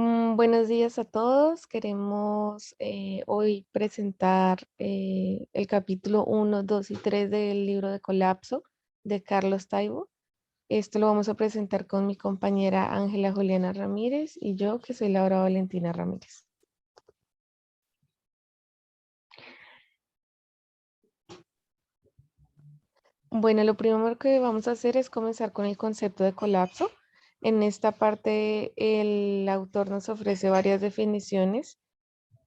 Buenos días a todos. Queremos hoy presentar el capítulo uno, 2 y 3 del libro de Colapso de Carlos Taibo. Esto lo vamos a presentar con mi compañera Ángela Juliana Ramírez y yo, que soy Laura Valentina Ramírez. Bueno, lo primero que vamos a hacer es comenzar con el concepto de colapso. En esta parte, el autor nos ofrece varias definiciones.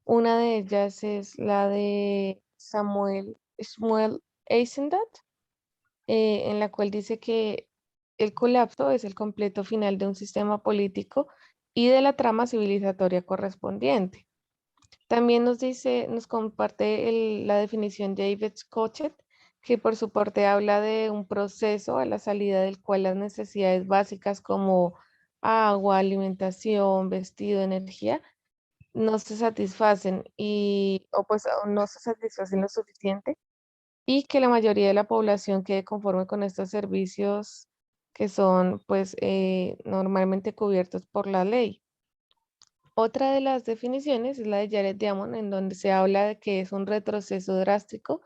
Una de ellas es la de Shmuel Eisenstadt, en la cual dice que el colapso es el completo final de un sistema político y de la trama civilizatoria correspondiente. También nos comparte la definición de David Scotchet, que por su parte habla de un proceso a la salida del cual las necesidades básicas como agua, alimentación, vestido, energía no se satisfacen o pues aún no se satisfacen lo suficiente y que la mayoría de la población quede conforme con estos servicios que son pues normalmente cubiertos por la ley. Otra de las definiciones es la de Jared Diamond, en donde se habla de que es un retroceso drástico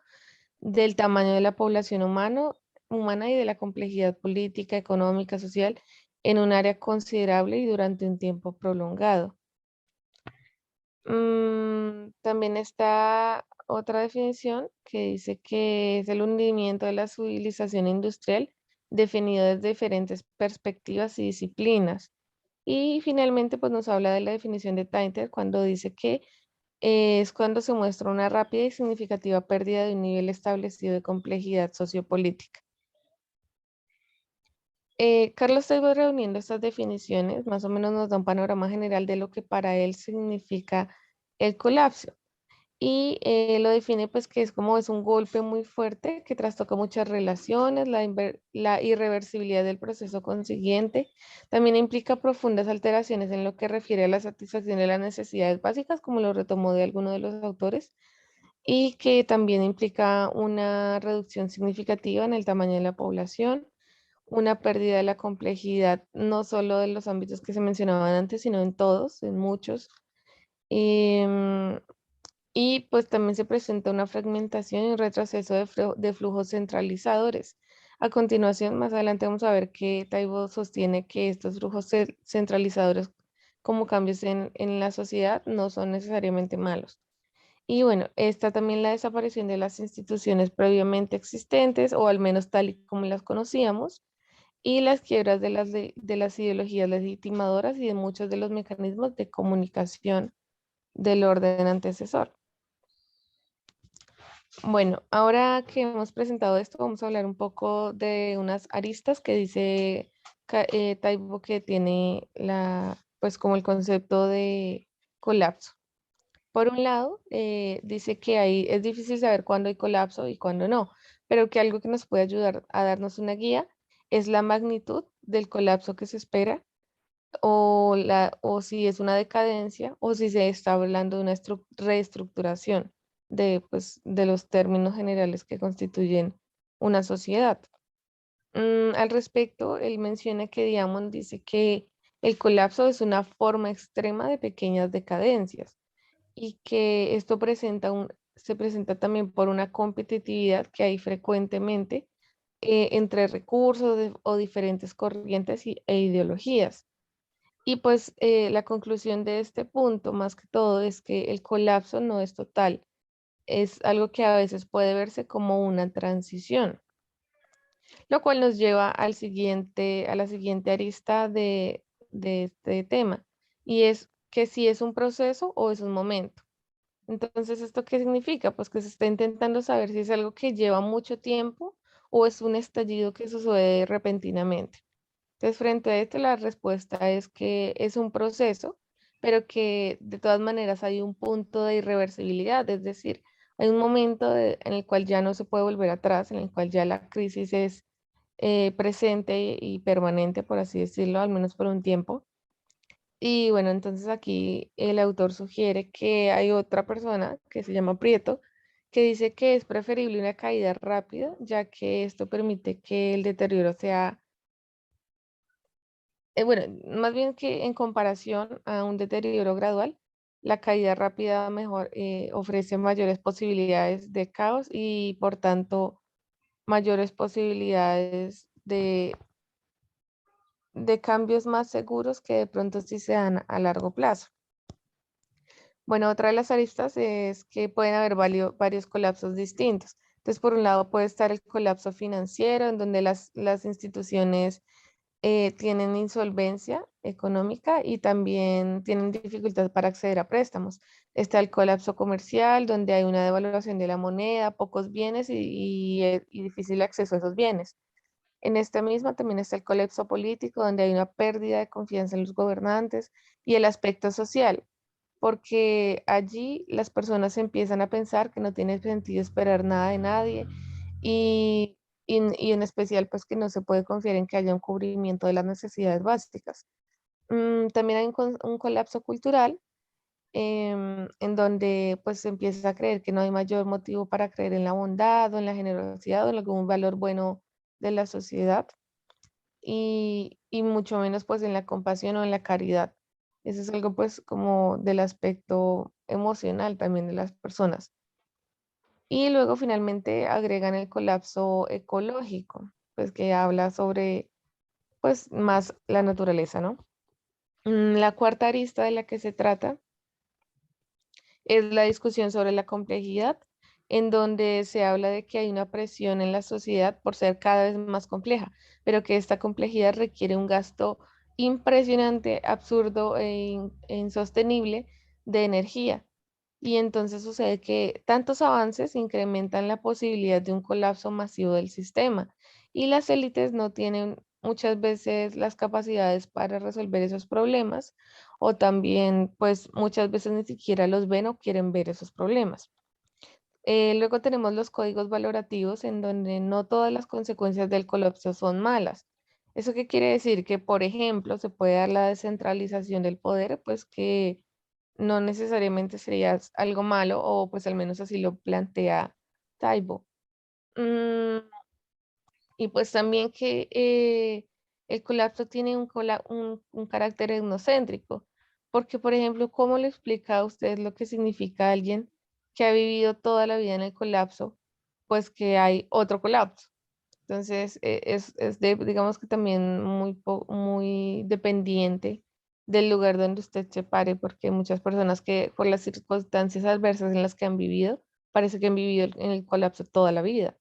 del tamaño de la población humana y de la complejidad política, económica, social en un área considerable y durante un tiempo prolongado. También está otra definición que dice que es el hundimiento de la civilización industrial definido desde diferentes perspectivas y disciplinas. Y finalmente, pues nos habla de la definición de Tainter cuando dice que es cuando se muestra una rápida y significativa pérdida de un nivel establecido de complejidad sociopolítica. Carlos Taibo, reuniendo estas definiciones, más o menos nos da un panorama general de lo que para él significa el colapso. Y lo define pues que es como es un golpe muy fuerte que trastoca muchas relaciones, la irreversibilidad del proceso consiguiente, también implica profundas alteraciones en lo que refiere a la satisfacción de las necesidades básicas, como lo retomó de alguno de los autores, y que también implica una reducción significativa en el tamaño de la población, una pérdida de la complejidad, no solo de los ámbitos que se mencionaban antes, sino en todos, en muchos. Em, y pues también se presenta una fragmentación y un retroceso de flujos centralizadores. A continuación, más adelante vamos a ver que Taibo sostiene que estos flujos centralizadores como cambios en la sociedad no son necesariamente malos. Y bueno, está también la desaparición de las instituciones previamente existentes o al menos tal y como las conocíamos y las quiebras de las ideologías legitimadoras y de muchos de los mecanismos de comunicación del orden antecesor. Bueno, ahora que hemos presentado esto, vamos a hablar un poco de unas aristas que dice Taibo que tiene pues como el concepto de colapso. Por un lado, dice que es difícil saber cuándo hay colapso y cuándo no, pero que algo que nos puede ayudar a darnos una guía es la magnitud del colapso que se espera o si es una decadencia o si se está hablando de una reestructuración pues, de los términos generales que constituyen una sociedad. Al respecto, él menciona que Diamond dice que el colapso es una forma extrema de pequeñas decadencias y que esto se presenta también por una competitividad que hay frecuentemente entre recursos o diferentes corrientes e ideologías. Y pues la conclusión de este punto, más que todo, es que el colapso no es total, es algo que a veces puede verse como una transición, lo cual nos lleva a la siguiente arista de este tema, y es que si es un proceso o es un momento. Entonces, ¿esto qué significa? Pues que se está intentando saber si es algo que lleva mucho tiempo o es un estallido que sucede repentinamente. Entonces, frente a esto, la respuesta es que es un proceso, pero que de todas maneras hay un punto de irreversibilidad, es decir, hay un momento en el cual ya no se puede volver atrás, en el cual ya la crisis es presente y permanente, por así decirlo, al menos por un tiempo. Y bueno, entonces aquí el autor sugiere que hay otra persona que se llama Prieto, que dice que es preferible una caída rápida, ya que esto permite que el deterioro sea bueno, más bien que en comparación a un deterioro gradual, la caída rápida mejor ofrece mayores posibilidades de caos y por tanto mayores posibilidades de cambios más seguros que de pronto sí se dan a largo plazo. Bueno, otra de las aristas es que pueden haber varios colapsos distintos. Entonces, por un lado puede estar el colapso financiero, en donde las instituciones tienen insolvencia económica y también tienen dificultad para acceder a préstamos. Está el colapso comercial, donde hay una devaluación de la moneda, pocos bienes y difícil acceso a esos bienes. En esta misma también está el colapso político, donde hay una pérdida de confianza en los gobernantes y el aspecto social, porque allí las personas empiezan a pensar que no tiene sentido esperar nada de nadie y, y en especial pues que no se puede confiar en que haya un cubrimiento de las necesidades básicas. También hay un colapso cultural en donde pues se empieza a creer que no hay mayor motivo para creer en la bondad o en la generosidad o en algún valor bueno de la sociedad y mucho menos pues en la compasión o en la caridad. Eso es algo pues como del aspecto emocional también de las personas. Y luego finalmente agregan el colapso ecológico, pues que habla sobre pues más la naturaleza, ¿no? La cuarta arista de la que se trata es la discusión sobre la complejidad, en donde se habla de que hay una presión en la sociedad por ser cada vez más compleja, pero que esta complejidad requiere un gasto impresionante, absurdo e insostenible de energía. Y entonces sucede que tantos avances incrementan la posibilidad de un colapso masivo del sistema y las élites no tienen muchas veces las capacidades para resolver esos problemas o también pues muchas veces ni siquiera los ven o quieren ver esos problemas. Luego tenemos los códigos valorativos en donde no todas las consecuencias del colapso son malas. ¿Eso qué quiere decir? Que, por ejemplo, se puede dar la descentralización del poder, pues que no necesariamente sería algo malo, o pues al menos así lo plantea Taibo. Mm, y pues también que el colapso tiene un carácter etnocéntrico, porque por ejemplo, ¿cómo le explica a usted lo que significa alguien que ha vivido toda la vida en el colapso, pues que hay otro colapso? Entonces, digamos que también muy dependiente del lugar donde usted se pare, porque hay muchas personas que por las circunstancias adversas en las que han vivido, parece que han vivido en el colapso toda la vida.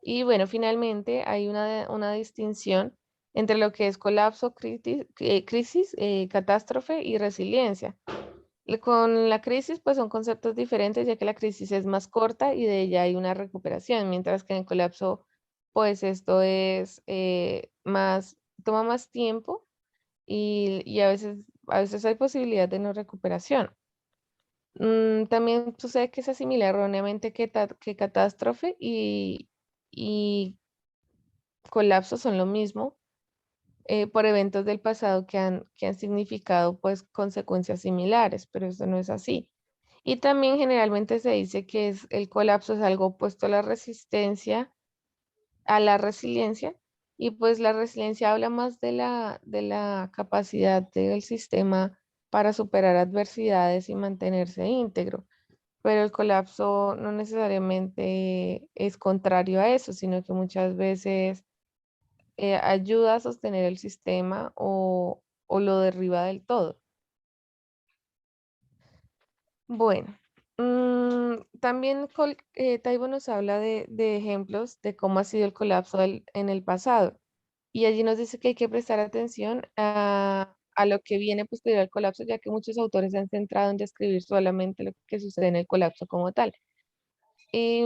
Y bueno, finalmente hay una distinción entre lo que es colapso, crisis, catástrofe y resiliencia. Con la crisis, pues son conceptos diferentes, ya que la crisis es más corta y de ella hay una recuperación, mientras que en el colapso, pues esto es toma más tiempo y a veces hay posibilidad de no recuperación. También sucede que se asimila erróneamente que catástrofe y colapso son lo mismo por eventos del pasado que han significado pues consecuencias similares, pero eso no es así. Y también generalmente se dice que el colapso es algo opuesto a la resistencia, a la resiliencia, y pues la resiliencia habla más de la capacidad del sistema para superar adversidades y mantenerse íntegro, pero el colapso no necesariamente es contrario a eso, sino que muchas veces ayuda a sostener el sistema o lo derriba del todo. Bueno, también Taibo nos habla de ejemplos de cómo ha sido el colapso en el pasado. Y allí nos dice que hay que prestar atención a lo que viene posterior al colapso, ya que muchos autores se han centrado en describir solamente lo que sucede en el colapso como tal. Y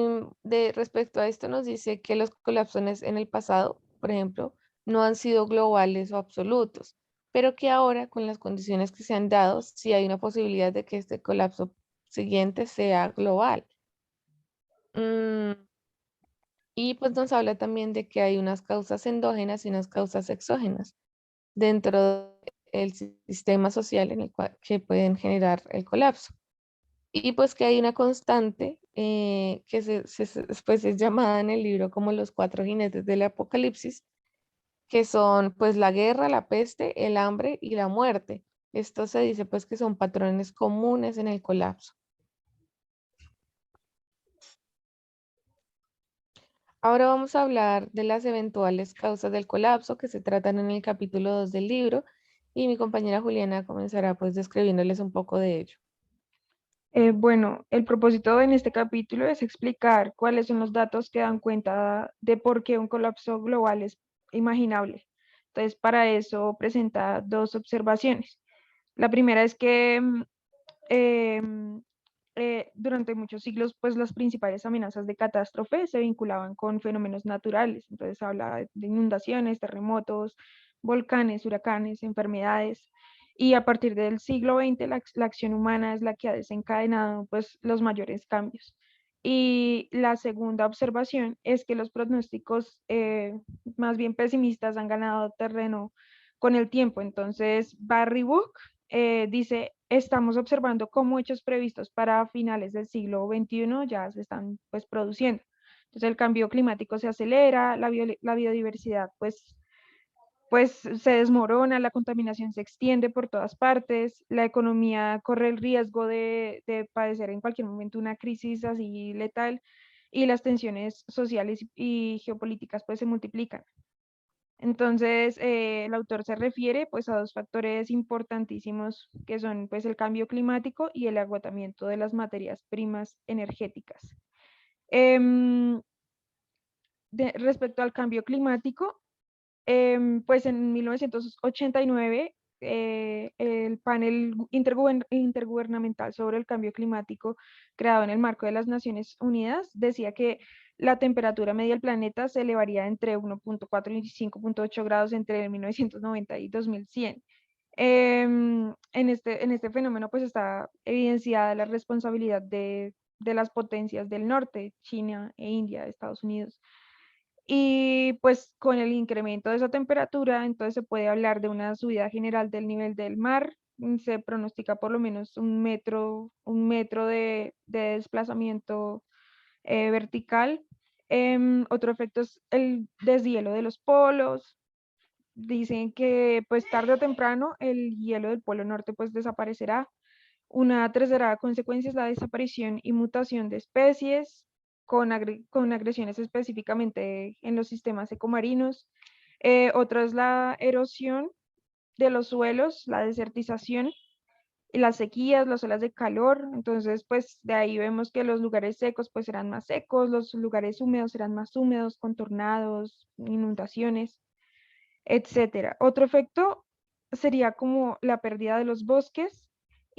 respecto a esto nos dice que los colapsos en el pasado, por ejemplo, no han sido globales o absolutos, pero que ahora, con las condiciones que se han dado, sí hay una posibilidad de que este colapso siguiente sea global. Mm, y pues nos habla también de que hay unas causas endógenas y unas causas exógenas dentro del sistema social en el cual que pueden generar el colapso. Y pues que hay una constante que pues es llamada en el libro como los cuatro jinetes del apocalipsis, que son pues la guerra, la peste, el hambre y la muerte. Esto se dice pues que son patrones comunes en el colapso. Ahora vamos a hablar de las eventuales causas del colapso que se tratan en el capítulo 2 del libro y mi compañera Juliana comenzará pues describiéndoles un poco de ello. Bueno, el propósito en este capítulo es explicar cuáles son los datos que dan cuenta de por qué un colapso global es imaginable. Entonces, para eso presenta dos observaciones. La primera es que em, durante muchos siglos, pues las principales amenazas de catástrofe se vinculaban con fenómenos naturales. Entonces, habla de inundaciones, terremotos, volcanes, huracanes, enfermedades. Y a partir del siglo XX, la acción humana es la que ha desencadenado pues, los mayores cambios. Y la segunda observación es que los pronósticos más bien pesimistas han ganado terreno con el tiempo. Entonces, Barry Book dice, estamos observando cómo hechos previstos para finales del siglo XXI ya se están pues produciendo. Entonces, el cambio climático se acelera, la biodiversidad pues se desmorona, la contaminación se extiende por todas partes, la economía corre el riesgo de padecer en cualquier momento una crisis así letal y las tensiones sociales y geopolíticas pues se multiplican. Entonces, el autor se refiere pues a dos factores importantísimos que son pues el cambio climático y el agotamiento de las materias primas energéticas. Em, Respecto al cambio climático, pues en 1989, el panel intergubernamental sobre el cambio climático, creado en el marco de las Naciones Unidas, decía que la temperatura media del planeta se elevaría entre 1.4 y 5.8 grados entre 1990 y 2100. En este fenómeno pues está evidenciada la responsabilidad de las potencias del norte, China e India, Estados Unidos. Y pues con el incremento de esa temperatura, entonces se puede hablar de una subida general del nivel del mar. Se pronostica por lo menos un metro de desplazamiento vertical. Otro efecto es el deshielo de los polos. Dicen que pues tarde o temprano el hielo del polo norte pues desaparecerá. Una tercera consecuencia es la desaparición y mutación de especies con agresiones específicamente en los sistemas ecomarinos. Otra es la erosión de los suelos, la desertización y las sequías, las olas de calor. Entonces, pues de ahí vemos que los lugares secos pues serán más secos, los lugares húmedos serán más húmedos, con tornados, inundaciones, etcétera. Otro efecto sería como la pérdida de los bosques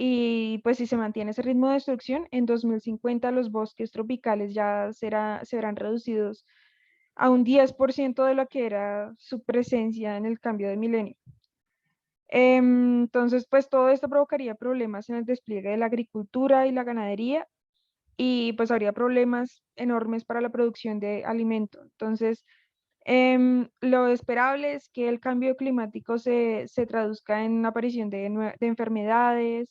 y pues si se mantiene ese ritmo de destrucción, en 2050 los bosques tropicales ya se verán reducidos a un 10% de lo que era su presencia en el cambio de milenio. Entonces, pues todo esto provocaría problemas en el despliegue de la agricultura y la ganadería y pues habría problemas enormes para la producción de alimento. Entonces, lo esperable es que el cambio climático se traduzca en la aparición de enfermedades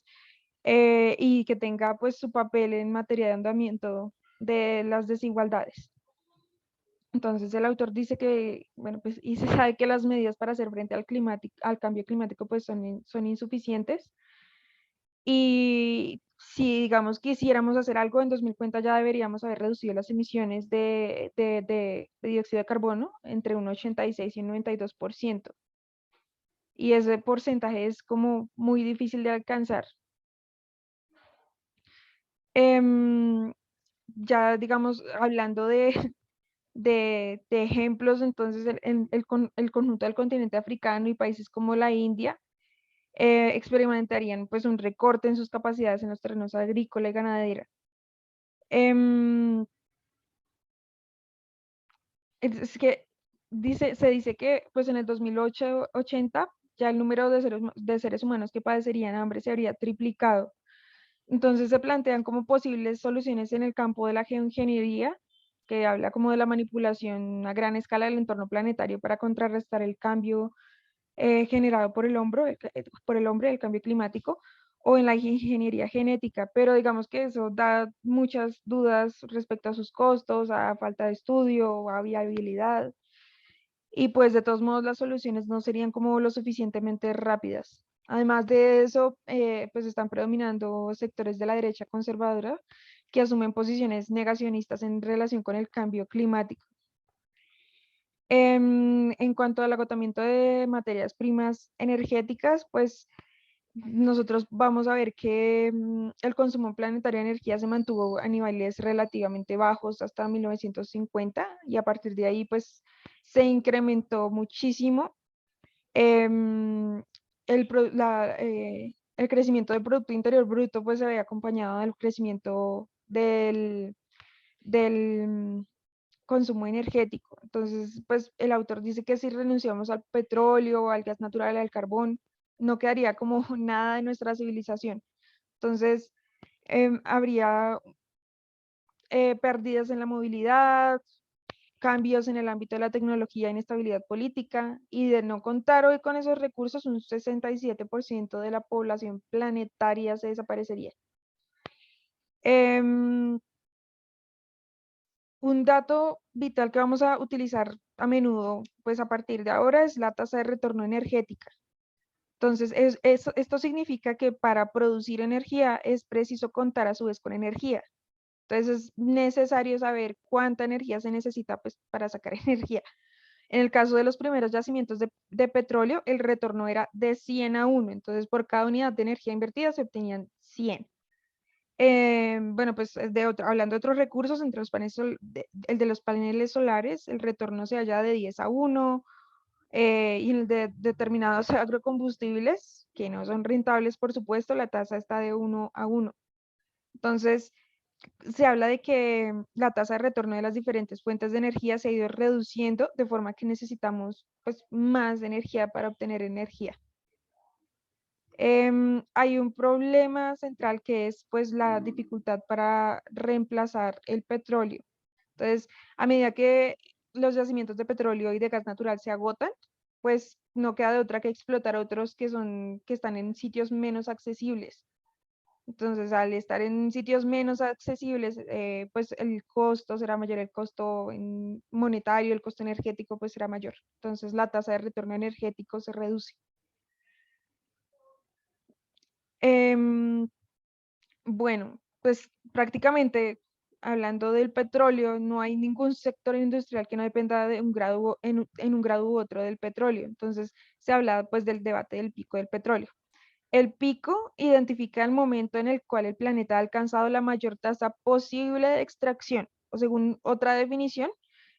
y que tenga pues su papel en materia de andamiento de las desigualdades. Entonces el autor dice que, bueno, pues y se sabe que las medidas para hacer frente al cambio climático pues son insuficientes y si, digamos, quisiéramos hacer algo, en 2050 ya deberíamos haber reducido las emisiones de dióxido de carbono entre un 86 y un 92%. Y ese porcentaje es como muy difícil de alcanzar. Ya, digamos, hablando de ejemplos, entonces el conjunto del continente africano y países como la India experimentarían pues un recorte en sus capacidades en los terrenos agrícola y ganadera. Em, es que se dice que pues en el 2080 ya el número de seres humanos que padecerían hambre se habría triplicado. Entonces se plantean como posibles soluciones en el campo de la geoingeniería, que habla como de la manipulación a gran escala del entorno planetario para contrarrestar el cambio generado por el hombre, el cambio climático, o en la ingeniería genética, pero digamos que eso da muchas dudas respecto a sus costos, a falta de estudio, a viabilidad. y pues de todos modos las soluciones no serían como lo suficientemente rápidas. Además de eso, pues están predominando sectores de la derecha conservadora que asumen posiciones negacionistas en relación con el cambio climático. En cuanto al agotamiento de materias primas energéticas, pues nosotros vamos a ver que el consumo planetario de energía se mantuvo a niveles relativamente bajos hasta 1950 y a partir de ahí pues se incrementó muchísimo. Em, el crecimiento del Producto Interior Bruto pues se había acompañado del crecimiento del consumo energético. Entonces, pues el autor dice que si renunciamos al petróleo, al gas natural, al carbón, no quedaría como nada de nuestra civilización. Entonces, habría pérdidas en la movilidad, cambios en el ámbito de la tecnología, inestabilidad política, y de no contar hoy con esos recursos, un 67% de la población planetaria se desaparecería. Em, Un dato vital que vamos a utilizar a menudo, pues a partir de ahora, es la tasa de retorno energética. Entonces, esto significa que para producir energía es preciso contar a su vez con energía. Entonces, es necesario saber cuánta energía se necesita pues, para sacar energía. En el caso de los primeros yacimientos de petróleo, el retorno era de 100 a 1. Entonces, por cada unidad de energía invertida se obtenían 100. Bueno, pues hablando de otros recursos, entre los paneles el de los paneles solares, el retorno se halla de 10 a 1, y el de determinados agrocombustibles, que no son rentables, por supuesto, la tasa está de 1 a 1. Entonces, se habla de que la tasa de retorno de las diferentes fuentes de energía se ha ido reduciendo, de forma que necesitamos pues, más energía para obtener energía. Hay un problema central que es pues la dificultad para reemplazar el petróleo. Entonces, a medida que los yacimientos de petróleo y de gas natural se agotan, pues no queda de otra que explotar otros que están en sitios menos accesibles. Entonces, al estar en sitios menos accesibles, pues el costo será mayor, el costo monetario, el costo energético pues será mayor. Entonces, la tasa de retorno energético se reduce. Em, Bueno, pues prácticamente hablando del petróleo, no hay ningún sector industrial que no dependa de un grado en un grado u otro del petróleo. Entonces, se habla pues del debate del pico del petróleo. El pico identifica el momento en el cual el planeta ha alcanzado la mayor tasa posible de extracción, o según otra definición,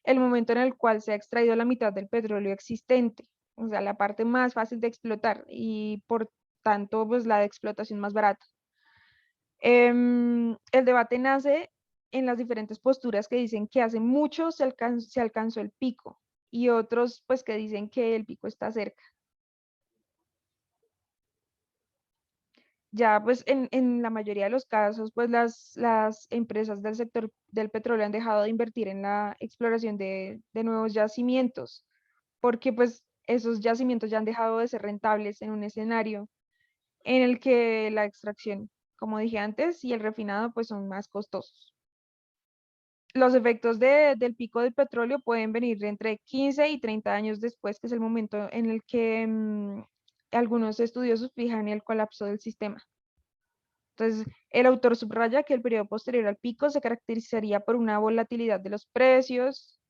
el momento en el cual se ha extraído la mitad del petróleo existente, o sea, la parte más fácil de explotar y por tanto, pues la de explotación más barata. El debate nace en las diferentes posturas que dicen que hace mucho se alcanzó el pico y otros pues que dicen que el pico está cerca. Ya pues en la mayoría de los casos pues las empresas del sector del petróleo han dejado de invertir en la exploración de nuevos yacimientos porque pues esos yacimientos ya han dejado de ser rentables en un escenario en el que la extracción, como dije antes, y el refinado pues son más costosos. Los efectos del pico del petróleo pueden venir entre 15 y 30 años después, que es el momento en el que algunos estudiosos fijan el colapso del sistema. Entonces, el autor subraya que el periodo posterior al pico se caracterizaría por una volatilidad de los precios,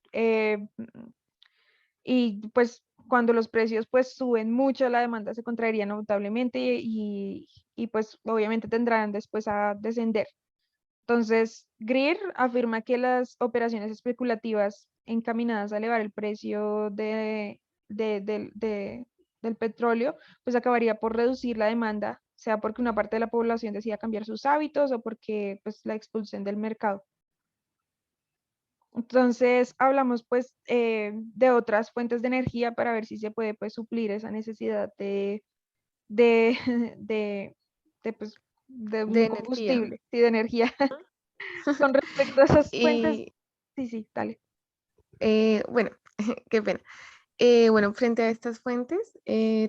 y pues cuando los precios pues suben mucho, la demanda se contraería notablemente y pues obviamente tendrán después a descender. Entonces, Greer afirma que las operaciones especulativas encaminadas a elevar el precio del petróleo, pues acabaría por reducir la demanda, sea porque una parte de la población decida cambiar sus hábitos o porque pues la expulsión del mercado. Entonces, hablamos pues de otras fuentes de energía para ver si se puede pues suplir esa necesidad de, de, pues, de un de energía. combustible, sí, de energía. Con respecto a esas fuentes, Y sí, sí, dale. bueno, qué pena. Bueno, frente a estas fuentes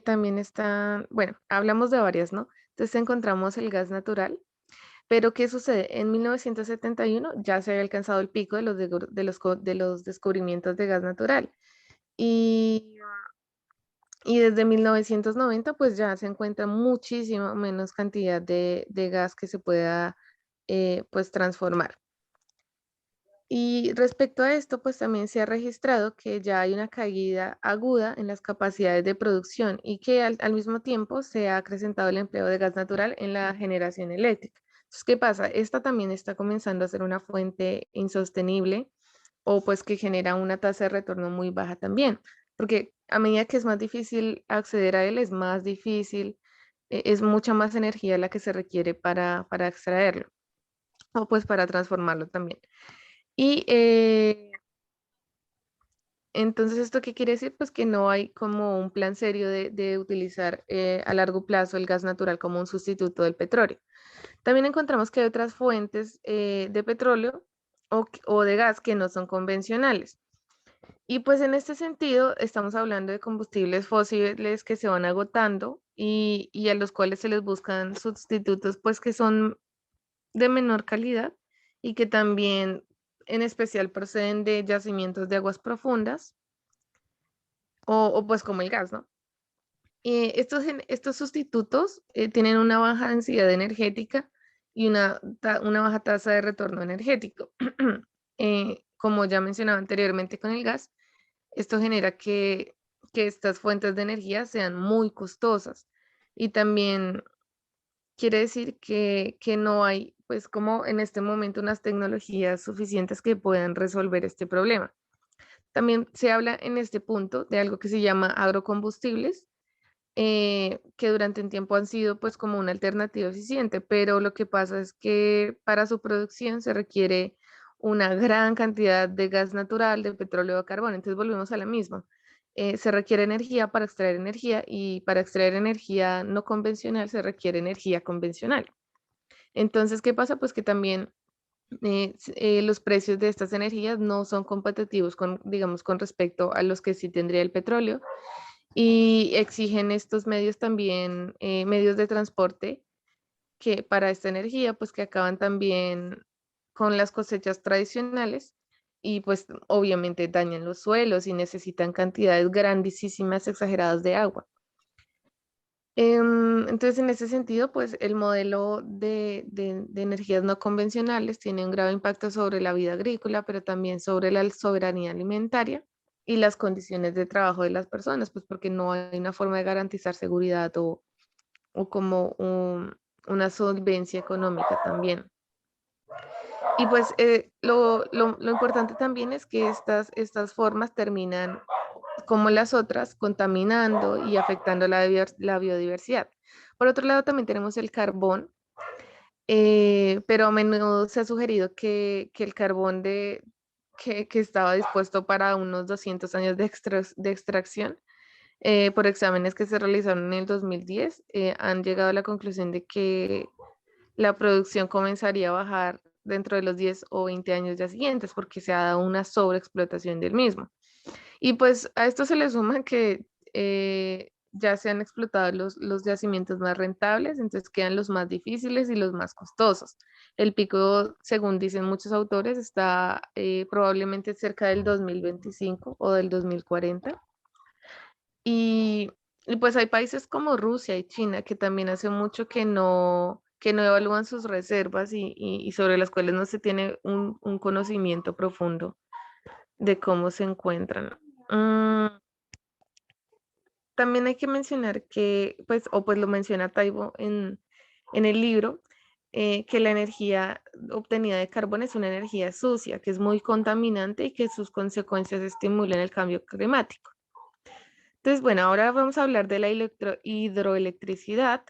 también están, bueno, hablamos de varias, ¿no? Entonces encontramos el gas natural, pero ¿qué sucede? En 1971 ya se había alcanzado el pico de los descubrimientos de gas natural. Y, y desde 1990 pues ya se encuentra muchísimo menos cantidad de gas que se pueda pues transformar. Y respecto a esto, pues también se ha registrado que ya hay una caída aguda en las capacidades de producción y que al mismo tiempo se ha acrecentado el empleo de gas natural en la generación eléctrica. Entonces, ¿qué pasa? Esta también está comenzando a ser una fuente insostenible o pues que genera una tasa de retorno muy baja también, porque a medida que es más difícil acceder a él, es más difícil, es mucha más energía la que se requiere para extraerlo o pues para transformarlo también. Y entonces, ¿esto qué quiere decir? Pues que no hay como un plan serio de utilizar a largo plazo el gas natural como un sustituto del petróleo. También encontramos que hay otras fuentes de petróleo o de gas que no son convencionales. Y pues en este sentido estamos hablando de combustibles fósiles que se van agotando y a los cuales se les buscan sustitutos pues que son de menor calidad y que también en especial proceden de yacimientos de aguas profundas o pues como el gas, ¿no? Estos sustitutos tienen una baja densidad energética y una baja tasa de retorno energético. Como ya mencionaba anteriormente con el gas, esto genera que estas fuentes de energía sean muy costosas y también quiere decir que no hay, pues como en este momento, unas tecnologías suficientes que puedan resolver este problema. También se habla en este punto de algo que se llama agrocombustibles, que durante un tiempo han sido pues como una alternativa eficiente, pero lo que pasa es que para su producción se requiere una gran cantidad de gas natural, de petróleo o carbón, entonces volvemos a la misma. Se requiere energía para extraer energía y para extraer energía no convencional se requiere energía convencional. Entonces, ¿qué pasa? Pues que también los precios de estas energías no son competitivos con, digamos, con respecto a los que sí tendría el petróleo y exigen estos medios también, medios de transporte que para esta energía, pues que acaban también con las cosechas tradicionales y pues obviamente dañan los suelos y necesitan cantidades grandísimas, exageradas de agua. Entonces, en ese sentido, pues el modelo de energías no convencionales tiene un grave impacto sobre la vida agrícola, pero también sobre la soberanía alimentaria y las condiciones de trabajo de las personas, pues porque no hay una forma de garantizar seguridad o como una solvencia económica también. Y pues lo importante también es que estas formas terminan como las otras, contaminando y afectando la biodiversidad. Por otro lado, también tenemos el carbón, pero a menudo se ha sugerido que el carbón que estaba dispuesto para unos 200 años de extracción, por exámenes que se realizaron en el 2010, han llegado a la conclusión de que la producción comenzaría a bajar dentro de los 10 o 20 años ya siguientes, porque se ha dado una sobreexplotación del mismo. Y pues a esto se le suma que ya se han explotado los yacimientos más rentables, entonces quedan los más difíciles y los más costosos. El pico, según dicen muchos autores, está probablemente cerca del 2025 o del 2040. Y, y pues hay países como Rusia y China que también hace mucho que no evalúan sus reservas y sobre las cuales no se tiene un conocimiento profundo de cómo se encuentran. También hay que mencionar que, pues, o pues lo menciona Taibo en el libro, que la energía obtenida de carbón es una energía sucia, que es muy contaminante y que sus consecuencias estimulan el cambio climático. Entonces, bueno, ahora vamos a hablar de la hidroelectricidad.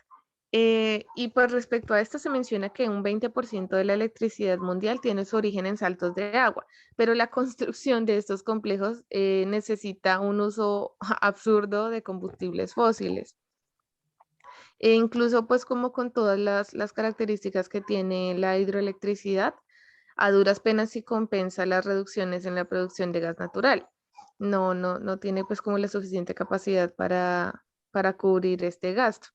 Y pues respecto a esto se menciona que un 20% de la electricidad mundial tiene su origen en saltos de agua, pero la construcción de estos complejos necesita un uso absurdo de combustibles fósiles. E incluso pues como con todas las características que tiene la hidroelectricidad, a duras penas sí compensa las reducciones en la producción de gas natural. No tiene pues como la suficiente capacidad para cubrir este gasto.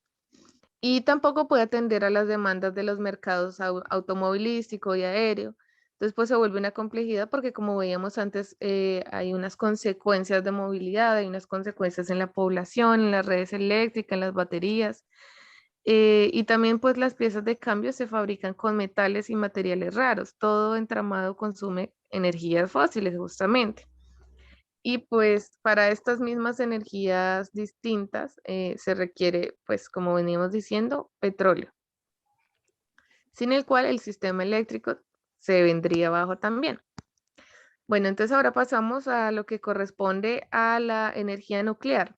Y tampoco puede atender a las demandas de los mercados automovilístico y aéreo. Entonces, pues se vuelve una complejidad porque como veíamos antes, hay unas consecuencias de movilidad, hay unas consecuencias en la población, en las redes eléctricas, en las baterías. Y también pues las piezas de cambio se fabrican con metales y materiales raros. Todo entramado consume energías fósiles justamente. Y pues para estas mismas energías distintas se requiere, pues como veníamos diciendo, petróleo, sin el cual el sistema eléctrico se vendría abajo también. Bueno, entonces ahora pasamos a lo que corresponde a la energía nuclear.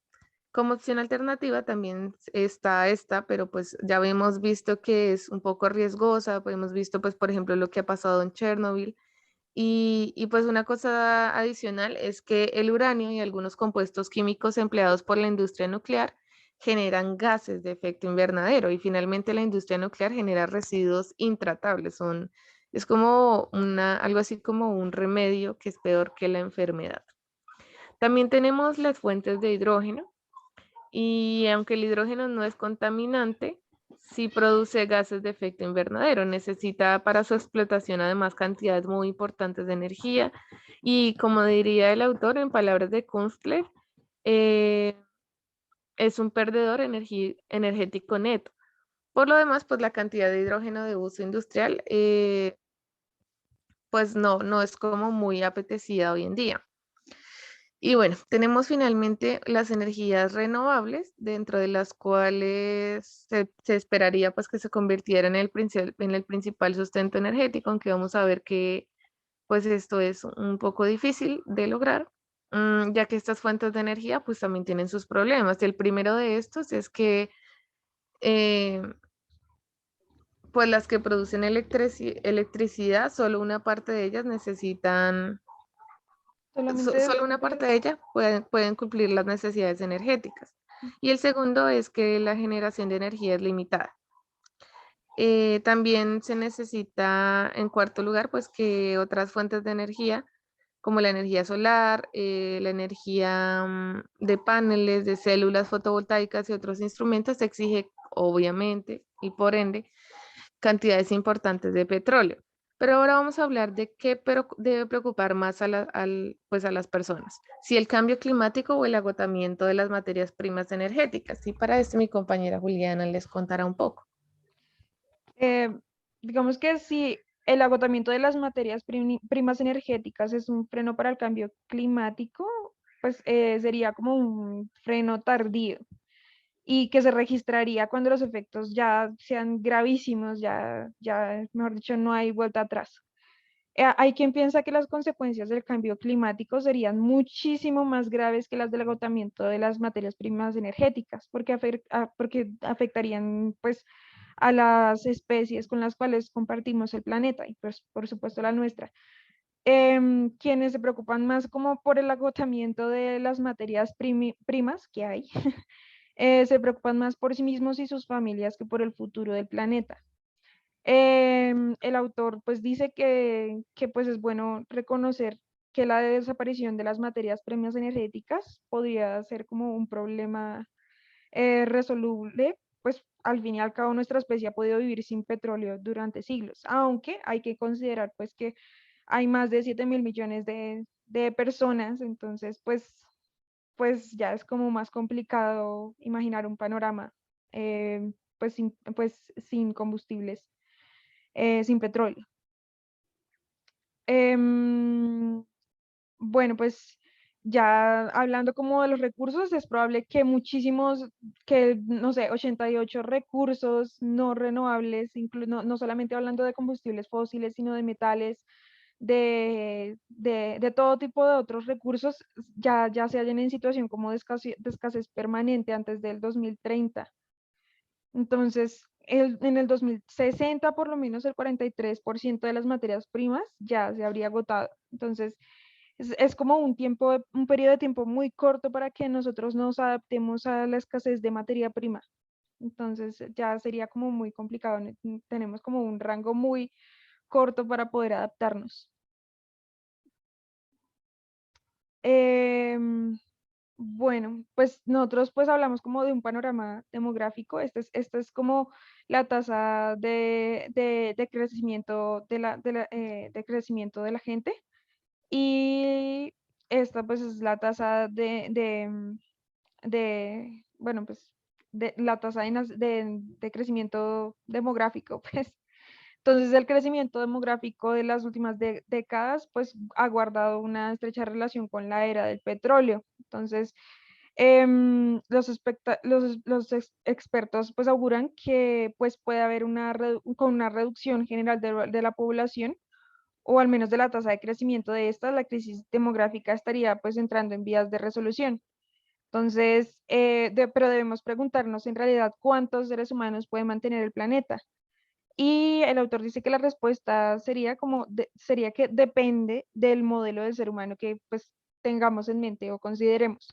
Como opción alternativa también está esta, pero pues ya hemos visto que es un poco riesgosa, pues hemos visto pues por ejemplo lo que ha pasado en Chernobyl y pues una cosa adicional es que el uranio y algunos compuestos químicos empleados por la industria nuclear generan gases de efecto invernadero y finalmente la industria nuclear genera residuos intratables, es como algo así como un remedio que es peor que la enfermedad. También tenemos las fuentes de hidrógeno y aunque el hidrógeno no es contaminante, sí produce gases de efecto invernadero. Necesita para su explotación además cantidades muy importantes de energía y como diría el autor en palabras de Kunstler, eh, es un perdedor energético neto. Por lo demás, pues la cantidad de hidrógeno de uso industrial, pues no es como muy apetecida hoy en día. Y bueno, tenemos finalmente las energías renovables, dentro de las cuales se esperaría pues que se convirtiera en el principal sustento energético, aunque vamos a ver que pues esto es un poco difícil de lograr, ya que estas fuentes de energía pues también tienen sus problemas. Y el primero de estos es que eh, pues las que producen electricidad, solo una parte de ellas necesitan Solamente, solo una parte de ella pueden cumplir las necesidades energéticas. Y el segundo es que la generación de energía es limitada. También se necesita, en cuarto lugar, pues que otras fuentes de energía, como la energía solar, la energía de paneles, de células fotovoltaicas y otros instrumentos, se exige, obviamente, y por ende, cantidades importantes de petróleo. Pero ahora vamos a hablar de qué debe preocupar más pues a las personas, si el cambio climático o el agotamiento de las materias primas energéticas. Y para esto mi compañera Juliana les contará un poco. eh, digamos que si el agotamiento de las materias primas energéticas es un freno para el cambio climático, pues sería como un freno tardío y que se registraría cuando los efectos ya sean gravísimos, mejor dicho, no hay vuelta atrás. Hay quien piensa que las consecuencias del cambio climático serían muchísimo más graves que las del agotamiento de las materias primas energéticas, porque afectarían pues a las especies con las cuales compartimos el planeta y pues por supuesto la nuestra. Quienes se preocupan más como por el agotamiento de las materias primas que hay, se preocupan más por sí mismos y sus familias que por el futuro del planeta. El autor pues dice que pues es bueno reconocer que la desaparición de las materias primas energéticas podría ser como un problema resoluble, pues al fin y al cabo nuestra especie ha podido vivir sin petróleo durante siglos, aunque hay que considerar pues que hay más de 7.000 millones de personas, entonces pues ya es como más complicado imaginar un panorama pues sin combustibles, sin petróleo. Em, bueno, pues ya hablando como de los recursos, es probable que muchísimos, que no sé, 88 recursos no renovables, no solamente hablando de combustibles fósiles, sino de metales, de todo tipo de otros recursos, ya se hallan en situación como de escasez permanente antes del 2030. Entonces, en el 2060, por lo menos el 43% de las materias primas ya se habría agotado. Entonces, es como un periodo de tiempo muy corto para que nosotros nos adaptemos a la escasez de materia prima. Entonces, ya sería como muy complicado. Tenemos como un rango muy corto para poder adaptarnos. Em, Bueno, pues nosotros pues hablamos como de un panorama demográfico. Esta es como la tasa de crecimiento de crecimiento de la gente. Y esta pues es la tasa bueno, pues de la tasa de crecimiento demográfico, pues. Entonces, el crecimiento demográfico de las últimas décadas, pues, ha guardado una estrecha relación con la era del petróleo. Entonces, expertos, pues, auguran que, pues, puede haber con una reducción general de la población, o al menos de la tasa de crecimiento de esta, la crisis demográfica estaría, pues, entrando en vías de resolución. Entonces, pero debemos preguntarnos en realidad cuántos seres humanos puede mantener el planeta. Y el autor dice que la respuesta sería que depende del modelo de ser humano que pues tengamos en mente o consideremos.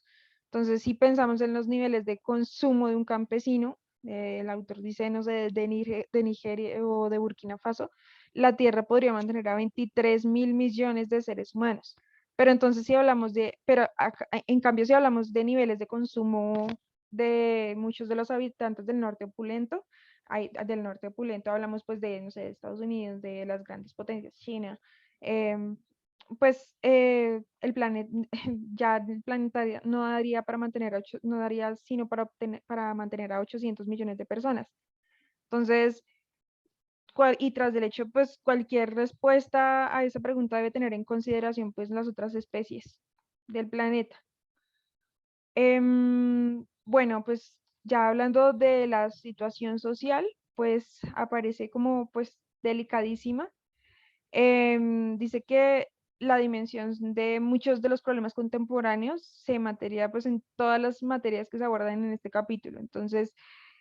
Entonces, si pensamos en los niveles de consumo de un campesino, el autor dice, no sé, de Nigeria o de Burkina Faso, la Tierra podría mantener a 23.000 millones de seres humanos. Pero entonces si hablamos en cambio, si hablamos de niveles de consumo de muchos de los habitantes del norte opulento, hablamos pues de, no sé, de Estados Unidos, de las grandes potencias, China, em, pues el planeta, ya el planeta no daría para mantener, no daría sino para mantener a 800 millones de personas. Entonces, y tras del hecho, pues cualquier respuesta a esa pregunta debe tener en consideración pues las otras especies del planeta. Bueno, pues ya hablando de la situación social, pues aparece como pues delicadísima. Dice que la dimensión de muchos de los problemas contemporáneos se materia pues en todas las materias que se abordan en este capítulo. Entonces,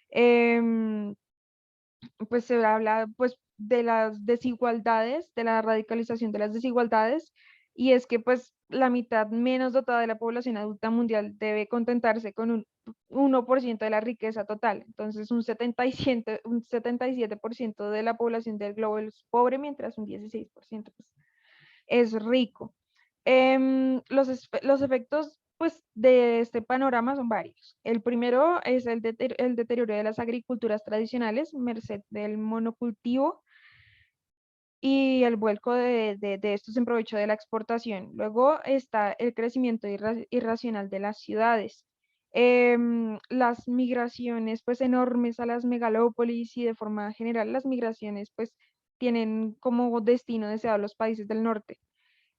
em, pues se habla pues de las desigualdades, de la radicalización de las desigualdades, y es que pues la mitad menos dotada de la población adulta mundial debe contentarse con un 1% de la riqueza total. Entonces un 77% de la población del globo es pobre, mientras un 16% pues, es rico. Los efectos pues, de este panorama son varios. El primero es el deterioro de las agriculturas tradicionales, merced del monocultivo y el vuelco de estos en provecho de la exportación. Luego está el crecimiento irracional de las ciudades. Las migraciones pues enormes a las megalópolis, y de forma general las migraciones pues tienen como destino deseado los países del norte.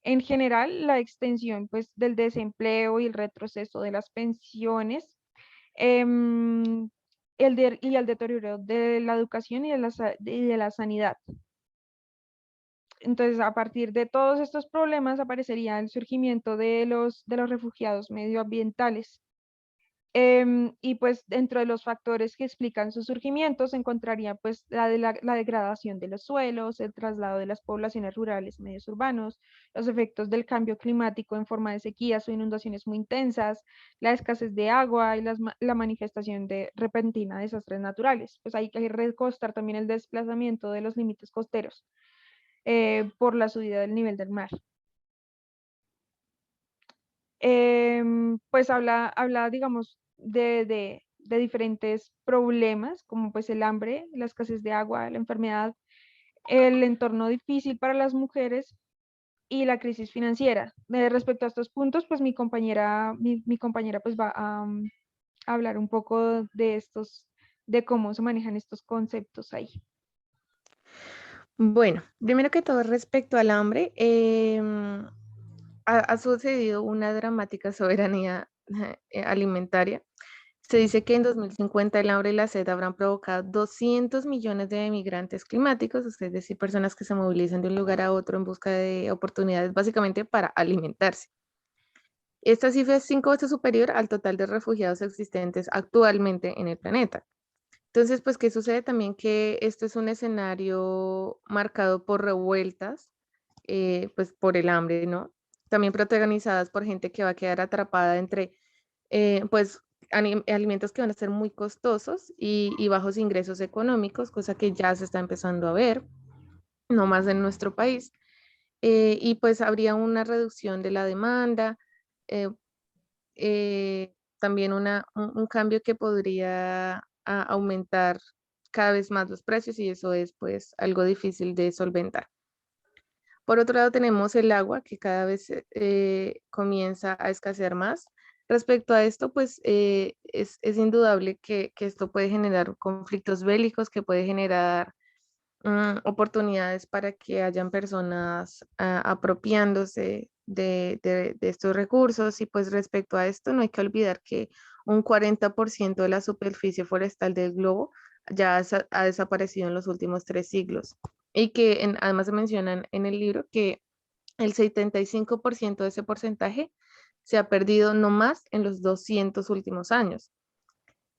En general, la extensión pues, del desempleo y el retroceso de las pensiones, em, y el deterioro de la educación y de la sanidad. Entonces, a partir de todos estos problemas aparecería el surgimiento de los refugiados medioambientales. Y pues dentro de los factores que explican su surgimiento se encontraría pues la degradación de los suelos, el traslado de las poblaciones rurales a medios urbanos, los efectos del cambio climático en forma de sequías o inundaciones muy intensas, la escasez de agua y la manifestación de repentina desastres naturales. Pues hay que recostar también el desplazamiento de los límites costeros por la subida del nivel del mar. Pues habla, digamos, de diferentes problemas, como pues el hambre, la escasez de agua, la enfermedad, el entorno difícil para las mujeres y la crisis financiera. Respecto a estos puntos, pues mi compañera pues va a hablar un poco de cómo se manejan estos conceptos ahí. Bueno, primero que todo, respecto al hambre, ha sucedido una dramática soberanía alimentaria. Se dice que en 2050 el hambre y la sed habrán provocado 200 millones de migrantes climáticos, es decir, personas que se movilizan de un lugar a otro en busca de oportunidades básicamente para alimentarse. Esta cifra es 5 veces superior al total de refugiados existentes actualmente en el planeta. Entonces, pues, ¿qué sucede también? Que esto es un escenario marcado por revueltas, pues, por el hambre, ¿no? También protagonizadas por gente que va a quedar atrapada entre, pues, alimentos que van a ser muy costosos y bajos ingresos económicos, cosa que ya se está empezando a ver, no más en nuestro país. Y pues habría una reducción de la demanda, eh, también un cambio que podría aumentar cada vez más los precios y eso es pues algo difícil de solventar. Por otro lado, tenemos el agua que cada vez comienza a escasear más. Respecto a esto, pues es indudable que esto puede generar conflictos bélicos, que puede generar oportunidades para que hayan personas apropiándose de estos recursos. Y pues respecto a esto, no hay que olvidar que un 40% de la superficie forestal del globo ya ha desaparecido en los últimos 3 siglos. Y que además se mencionan en el libro que el 75% de ese porcentaje se ha perdido no más en los 200 últimos años.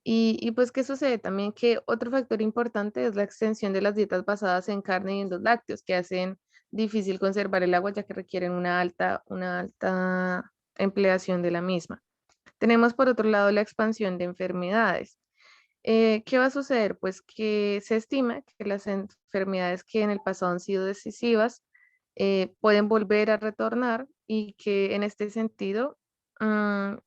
Y pues, ¿qué sucede? También que otro factor importante es la extensión de las dietas basadas en carne y en los lácteos, que hacen difícil conservar el agua ya que requieren una alta empleación de la misma. Tenemos por otro lado la expansión de enfermedades. ¿Qué va a suceder? Pues que se estima que las enfermedades que en el pasado han sido decisivas pueden volver a retornar y que en este sentido,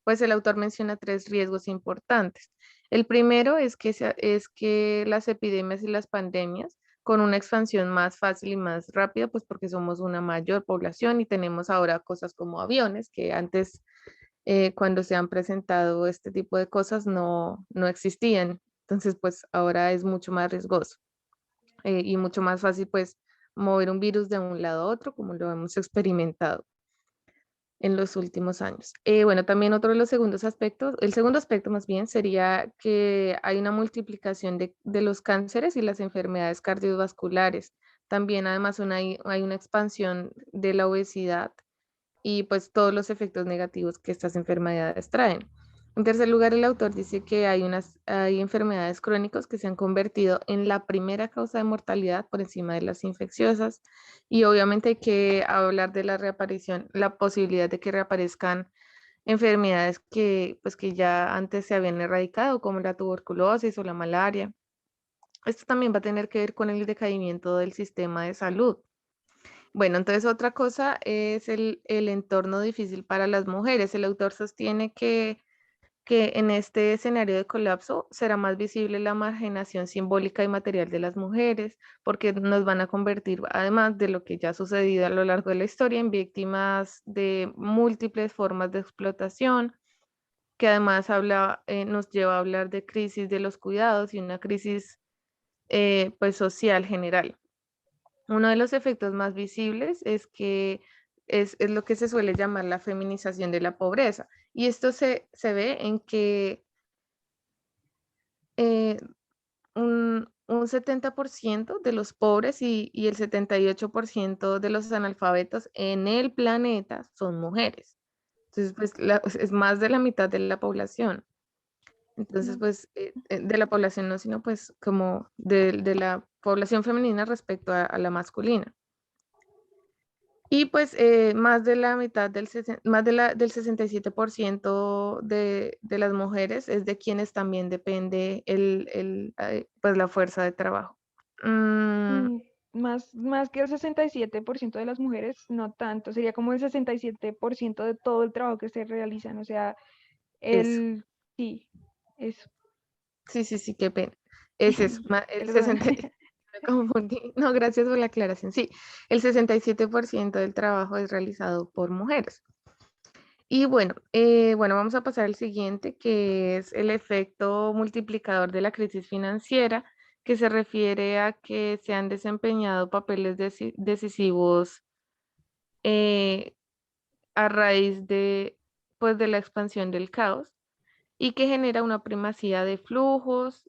pues el autor menciona 3 riesgos importantes. El primero es que las epidemias y las pandemias con una expansión más fácil y más rápida, pues porque somos una mayor población y tenemos ahora cosas como aviones que antes cuando se han presentado este tipo de cosas no existían. Entonces, pues ahora es mucho más riesgoso y mucho más fácil, pues, mover un virus de un lado a otro, como lo hemos experimentado en los últimos años. Bueno, también otro de los segundos aspectos, el segundo aspecto más bien sería que hay una multiplicación de los cánceres y las enfermedades cardiovasculares. También además hay una expansión de la obesidad y pues todos los efectos negativos que estas enfermedades traen. En tercer lugar, el autor dice que hay enfermedades crónicas que se han convertido en la primera causa de mortalidad por encima de las infecciosas y obviamente hay que hablar de la reaparición, la posibilidad de que reaparezcan enfermedades que ya antes se habían erradicado, como la tuberculosis o la malaria. Esto también va a tener que ver con el decaimiento del sistema de salud. Bueno, entonces otra cosa es el entorno difícil para las mujeres. El autor sostiene que en este escenario de colapso será más visible la marginación simbólica y material de las mujeres, porque nos van a convertir, además de lo que ya ha sucedido a lo largo de la historia, en víctimas de múltiples formas de explotación, que además nos lleva a hablar de crisis de los cuidados y una crisis pues social general. Uno de los efectos más visibles es que es lo que se suele llamar la feminización de la pobreza. Y esto se ve en que eh, un 70% de los pobres y el 78% de los analfabetos en el planeta son mujeres. Entonces, pues es más de la mitad de la población. Entonces, No. pues de la población no, sino pues como de la población femenina respecto a la masculina. Y pues más de la mitad del 67% de las mujeres es de quienes también depende pues la fuerza de trabajo. Mm, Mm, más que el 67% de las mujeres, no tanto, sería como el 67% de todo el trabajo que se realizan, o sea, eso, el, sí, eso, sí, qué pena. Ese es el perdón. 60, me confundí. No, gracias por la aclaración. Sí, el 67% del trabajo es realizado por mujeres. Y bueno, vamos a pasar al siguiente, que es el efecto multiplicador de la crisis financiera, que se refiere a que se han desempeñado papeles decisivos eh, a raíz pues, de la expansión del caos y que genera una primacía de flujos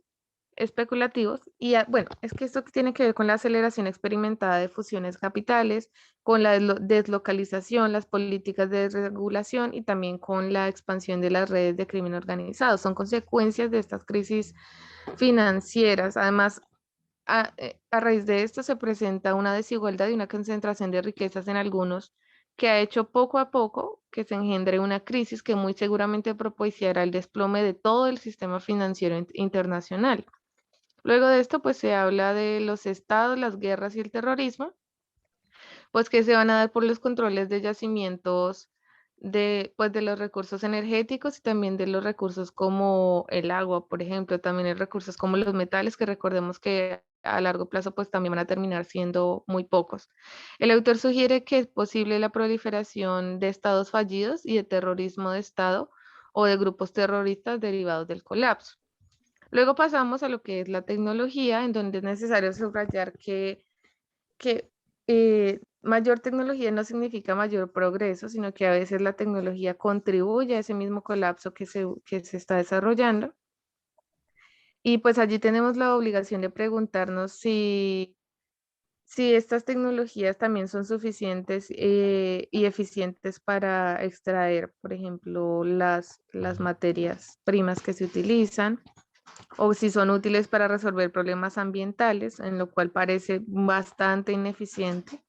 especulativos y bueno, es que esto tiene que ver con la aceleración experimentada de fusiones capitales, con la deslocalización, las políticas de regulación y también con la expansión de las redes de crimen organizado. Son consecuencias de estas crisis financieras. Además, a raíz de esto se presenta una desigualdad y una concentración de riquezas en algunos que ha hecho poco a poco que se engendre una crisis que muy seguramente propiciará el desplome de todo el sistema financiero internacional. Luego de esto, pues se habla de los estados, las guerras y el terrorismo, pues que se van a dar por los controles de yacimientos pues, de los recursos energéticos y también de los recursos como el agua, por ejemplo, también hay recursos como los metales, que recordemos que a largo plazo pues también van a terminar siendo muy pocos. El autor sugiere que es posible la proliferación de estados fallidos y de terrorismo de Estado o de grupos terroristas derivados del colapso. Luego pasamos a lo que es la tecnología, en donde es necesario subrayar que mayor tecnología no significa mayor progreso, sino que a veces la tecnología contribuye a ese mismo colapso que se está desarrollando. Y pues allí tenemos la obligación de preguntarnos si estas tecnologías también son suficientes y eficientes para extraer, por ejemplo, las materias primas que se utilizan, o si son útiles para resolver problemas ambientales, en lo cual parece bastante ineficiente.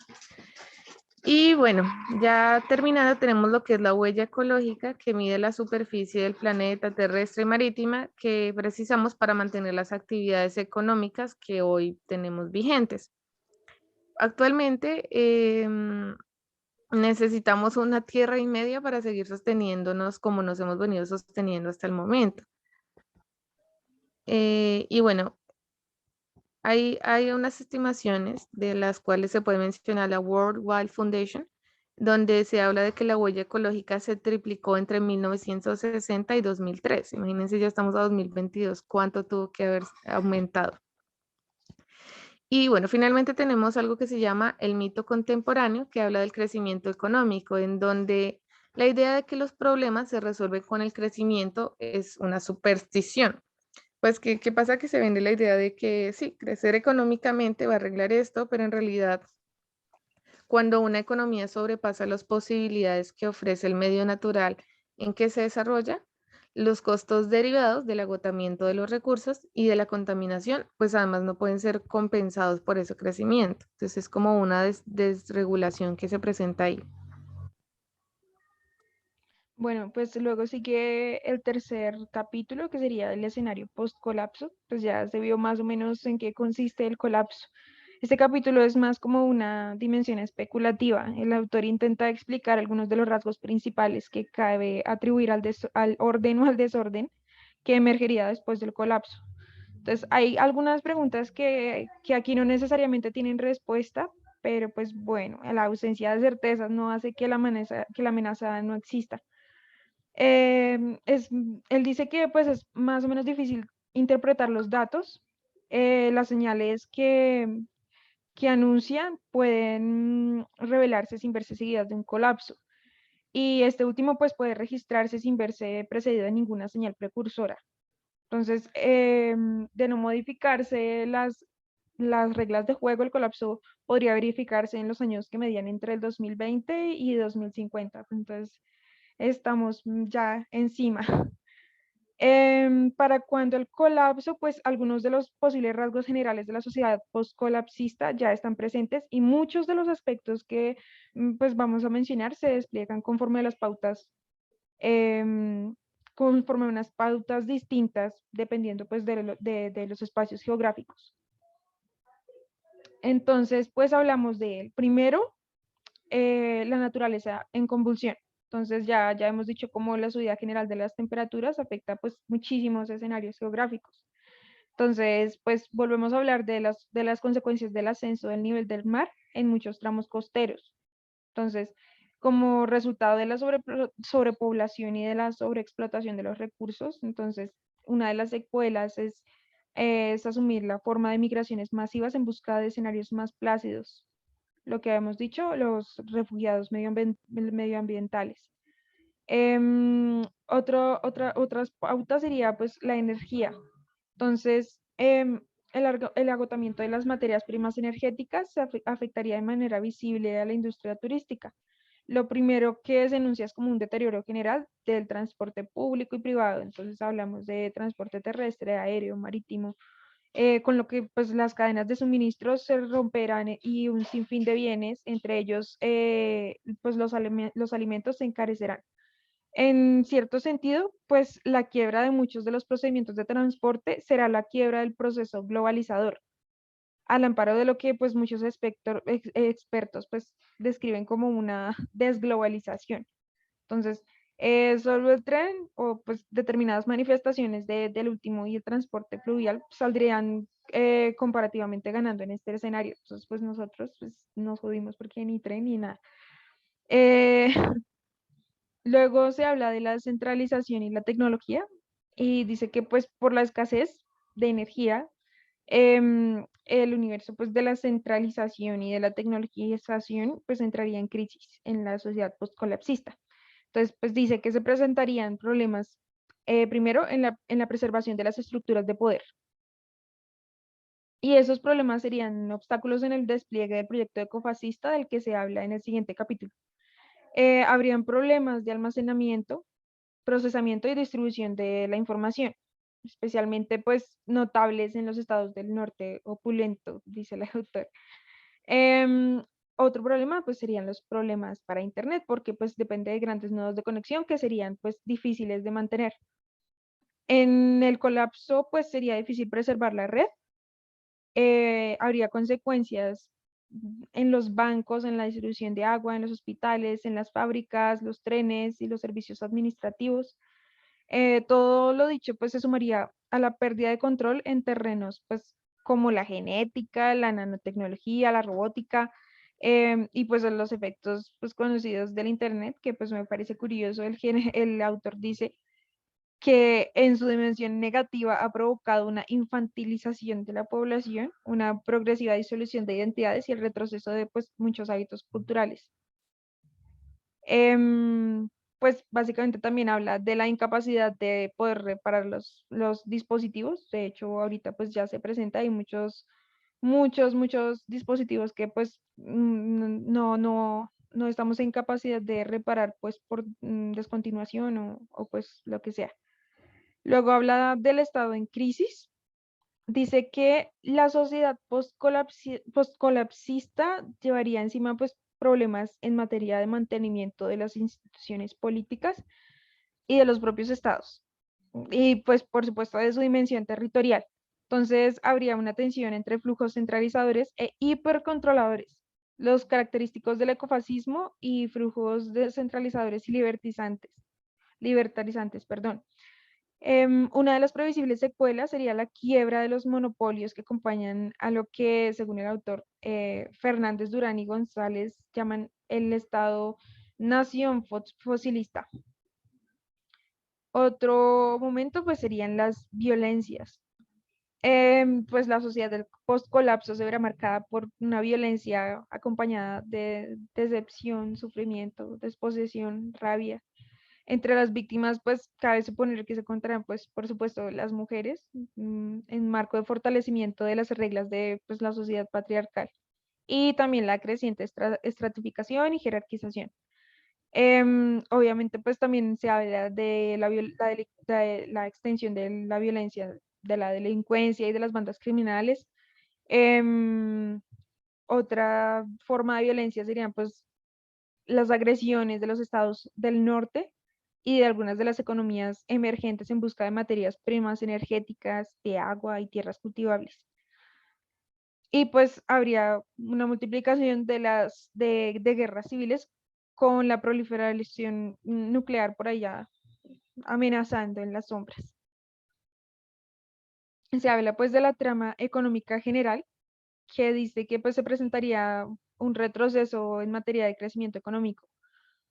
Y bueno, ya terminando, tenemos lo que es la huella ecológica, que mide la superficie del planeta terrestre y marítima que precisamos para mantener las actividades económicas que hoy tenemos vigentes. Actualmente necesitamos una tierra y media para seguir sosteniéndonos como nos hemos venido sosteniendo hasta el momento. Y bueno, hay unas estimaciones de las cuales se puede mencionar la World Wide Foundation, donde se habla de que la huella ecológica se triplicó entre 1960 y 2003. Imagínense, ya estamos a 2022, ¿cuánto tuvo que haber aumentado? Y bueno, finalmente tenemos algo que se llama el mito contemporáneo, que habla del crecimiento económico, en donde la idea de que los problemas se resuelven con el crecimiento es una superstición. Pues, ¿qué pasa? Que se vende la idea de que sí, crecer económicamente va a arreglar esto, pero en realidad, cuando una economía sobrepasa las posibilidades que ofrece el medio natural en que se desarrolla, los costos derivados del agotamiento de los recursos y de la contaminación, pues además no pueden ser compensados por ese crecimiento. Entonces es como una desregulación que se presenta ahí. Bueno, pues luego sigue el tercer capítulo, que sería el escenario post-colapso. Pues ya se vio más o menos en qué consiste el colapso. Este capítulo es más como una dimensión especulativa. El autor intenta explicar algunos de los rasgos principales que cabe atribuir al orden o al desorden que emergería después del colapso. Entonces, hay algunas preguntas que aquí no necesariamente tienen respuesta, pero pues bueno, la ausencia de certezas no hace que la amenaza no exista. Él dice que pues es más o menos difícil interpretar los datos, las señales que anuncian pueden revelarse sin verse seguidas de un colapso. Y este último pues puede registrarse sin verse precedido de ninguna señal precursora. Entonces, de no modificarse las reglas de juego, el colapso podría verificarse en los años que medían entre el 2020 y 2050. Entonces, estamos ya encima. Para cuando el colapso, pues algunos de los posibles rasgos generales de la sociedad post-colapsista ya están presentes y muchos de los aspectos que pues vamos a mencionar se despliegan conforme a las pautas, em, conforme a unas pautas distintas dependiendo pues de los espacios geográficos. Entonces, pues hablamos de él. Primero, la naturaleza en convulsión. Entonces ya hemos dicho cómo la subida general de las temperaturas afecta pues muchísimos escenarios geográficos. Entonces, pues volvemos a hablar de las consecuencias del ascenso del nivel del mar en muchos tramos costeros. Entonces, como resultado de la sobrepoblación y de la sobreexplotación de los recursos, entonces una de las secuelas es asumir la forma de migraciones masivas en busca de escenarios más plácidos, lo que hemos dicho, los refugiados medioambientales. Otras pautas sería pues la energía. Entonces, el agotamiento de las materias primas energéticas afectaría de manera visible a la industria turística. Lo primero que se enuncia es como un deterioro general del transporte público y privado. Entonces hablamos de transporte terrestre, aéreo, marítimo, con lo que pues las cadenas de suministros se romperán y un sinfín de bienes, entre ellos pues los alimentos se encarecerán. En cierto sentido, pues la quiebra de muchos de los procedimientos de transporte será la quiebra del proceso globalizador, al amparo de lo que pues muchos expertos pues describen como una desglobalización. Entonces, solo el tren o pues determinadas manifestaciones del último y el transporte fluvial saldrían comparativamente ganando en este escenario. Entonces, pues nosotros pues, nos jodimos porque ni tren ni nada. Eh, Luego se habla de la descentralización y la tecnología y dice que pues por la escasez de energía, el universo pues de la centralización y de la tecnologización pues entraría en crisis en la sociedad postcolapsista. Entonces pues dice que se presentarían problemas primero en la preservación de las estructuras de poder. Y esos problemas serían obstáculos en el despliegue del proyecto ecofascista del que se habla en el siguiente capítulo. Habrían problemas de almacenamiento, procesamiento y distribución de la información, especialmente pues notables en los estados del norte opulento, dice el autor. Em, Otro problema pues serían los problemas para Internet, porque pues depende de grandes nodos de conexión que serían pues difíciles de mantener. En el colapso pues sería difícil preservar la red, habría consecuencias en los bancos, en la distribución de agua, en los hospitales, en las fábricas, los trenes y los servicios administrativos. Todo lo dicho pues se sumaría a la pérdida de control en terrenos pues como la genética, la nanotecnología, la robótica y pues los efectos pues conocidos del internet que pues me parece curioso el autor dice que en su dimensión negativa ha provocado una infantilización de la población, una progresiva disolución de identidades y el retroceso de pues muchos hábitos culturales. Em, pues básicamente también habla de la incapacidad de poder reparar los dispositivos. De hecho, ahorita pues ya se presenta, hay muchos dispositivos que pues no estamos en capacidad de reparar pues por descontinuación o pues lo que sea. Luego habla del estado en crisis. Dice que la sociedad postcolapsista llevaría encima pues problemas en materia de mantenimiento de las instituciones políticas y de los propios estados. Y pues por supuesto de su dimensión territorial. Entonces habría una tensión entre flujos centralizadores e hipercontroladores, los característicos del ecofascismo y flujos descentralizadores y libertarizantes, perdón. Una de las previsibles secuelas sería la quiebra de los monopolios que acompañan a lo que, según el autor Fernández Durán y González, llaman el Estado-nación fosilista. Otro momento, pues, serían las violencias. Pues la sociedad del post-colapso se verá marcada por una violencia acompañada de decepción, sufrimiento, desposesión, rabia entre las víctimas, pues cabe suponer que se encontrarán, pues, por supuesto, las mujeres, en marco de fortalecimiento de las reglas de pues, la sociedad patriarcal y también la creciente estratificación y jerarquización. Obviamente, pues también se habla de la extensión de la violencia, de la delincuencia y de las bandas criminales. Em, Otra forma de violencia serían, pues, las agresiones de los estados del norte y de algunas de las economías emergentes en busca de materias primas energéticas, de agua y tierras cultivables. Y pues habría una multiplicación de guerras civiles con la proliferación nuclear por allá amenazando en las sombras. Se habla pues de la trama económica general que dice que pues se presentaría un retroceso en materia de crecimiento económico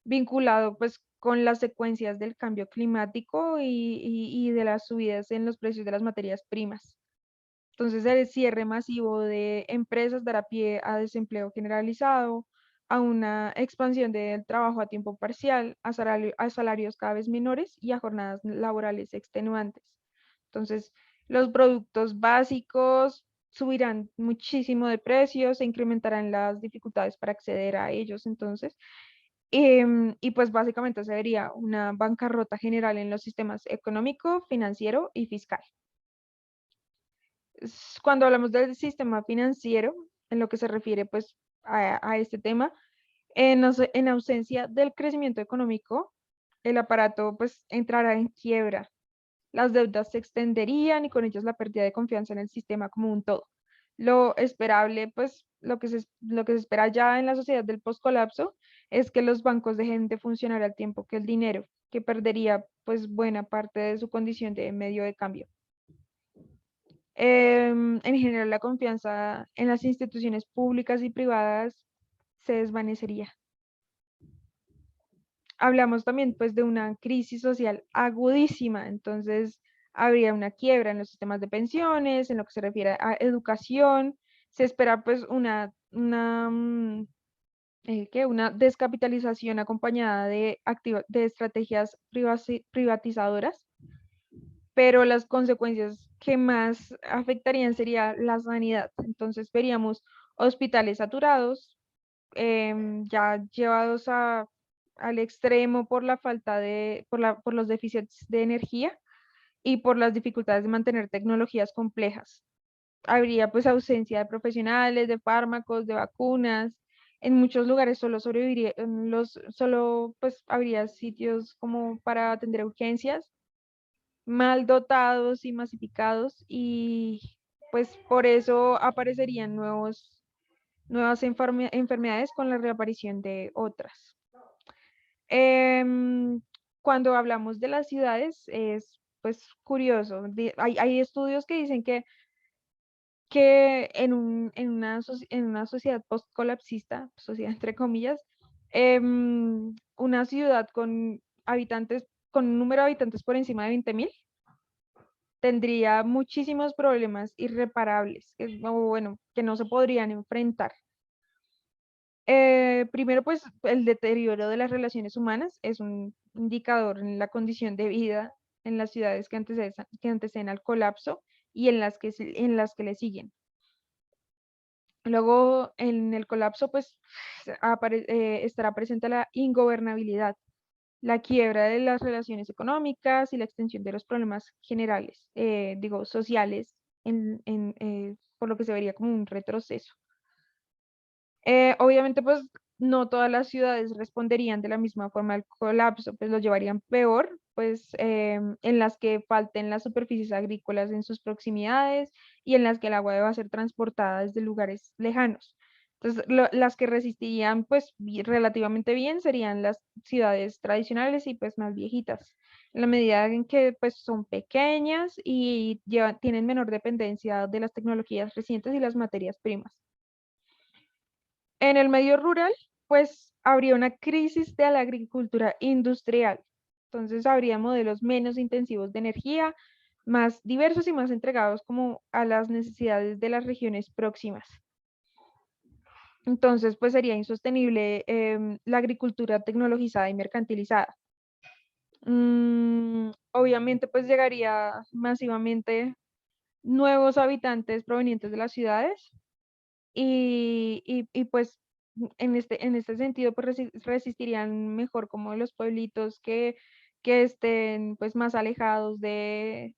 vinculado pues con las secuencias del cambio climático y de las subidas en los precios de las materias primas. Entonces el cierre masivo de empresas dará pie a desempleo generalizado, a una expansión del trabajo a tiempo parcial, a salarios cada vez menores y a jornadas laborales extenuantes. Entonces los productos básicos subirán muchísimo de precios, se incrementarán las dificultades para acceder a ellos. Entonces, y pues básicamente se vería una bancarrota general en los sistemas económico, financiero y fiscal. Cuando hablamos del sistema financiero, en lo que se refiere pues a este tema, en ausencia del crecimiento económico, el aparato pues entrará en quiebra. Las deudas se extenderían y con ellas la pérdida de confianza en el sistema como un todo. Lo esperable, pues lo que se espera ya en la sociedad del poscolapso es que los bancos dejen de funcionar al tiempo que el dinero, que perdería pues buena parte de su condición de medio de cambio. En general, la confianza en las instituciones públicas y privadas se desvanecería. Hablamos también pues de una crisis social agudísima, entonces habría una quiebra en los sistemas de pensiones, en lo que se refiere a educación, se espera pues una descapitalización acompañada de, de estrategias privatizadoras, pero las consecuencias que más afectarían sería la sanidad. Entonces veríamos hospitales saturados, ya llevados al extremo por la falta por los déficits de energía y por las dificultades de mantener tecnologías complejas. Habría pues ausencia de profesionales, de fármacos, de vacunas. En muchos lugares solo sobreviviría, solo pues habría sitios como para atender urgencias, mal dotados y masificados, y pues por eso aparecerían nuevas enfermedades con la reaparición de otras. Em, Cuando hablamos de las ciudades, es pues curioso. Hay estudios que dicen que en una sociedad post-colapsista, sociedad entre comillas, una ciudad con habitantes, con un número de habitantes por encima de 20.000, tendría muchísimos problemas irreparables, o bueno, que no se podrían enfrentar. Primero, pues el deterioro de las relaciones humanas es un indicador en la condición de vida en las ciudades que anteceden al colapso y en las que le siguen. Luego, en el colapso, pues estará presente la ingobernabilidad, la quiebra de las relaciones económicas y la extensión de los problemas generales, digo, sociales, por lo que se vería como un retroceso. Obviamente, pues no todas las ciudades responderían de la misma forma al colapso, pues lo llevarían peor, pues en las que falten las superficies agrícolas en sus proximidades y en las que el agua deba ser transportada desde lugares lejanos. Entonces, las que resistirían pues relativamente bien serían las ciudades tradicionales y pues más viejitas, en la medida en que pues son pequeñas y tienen menor dependencia de las tecnologías recientes y las materias primas. En el medio rural, pues habría una crisis de la agricultura industrial. Entonces habría modelos menos intensivos de energía, más diversos y más entregados como a las necesidades de las regiones próximas. Entonces, pues sería insostenible la agricultura tecnologizada y mercantilizada. Obviamente, pues llegaría masivamente nuevos habitantes provenientes de las ciudades y pues en este sentido pues resistirían mejor como los pueblitos que estén pues más alejados de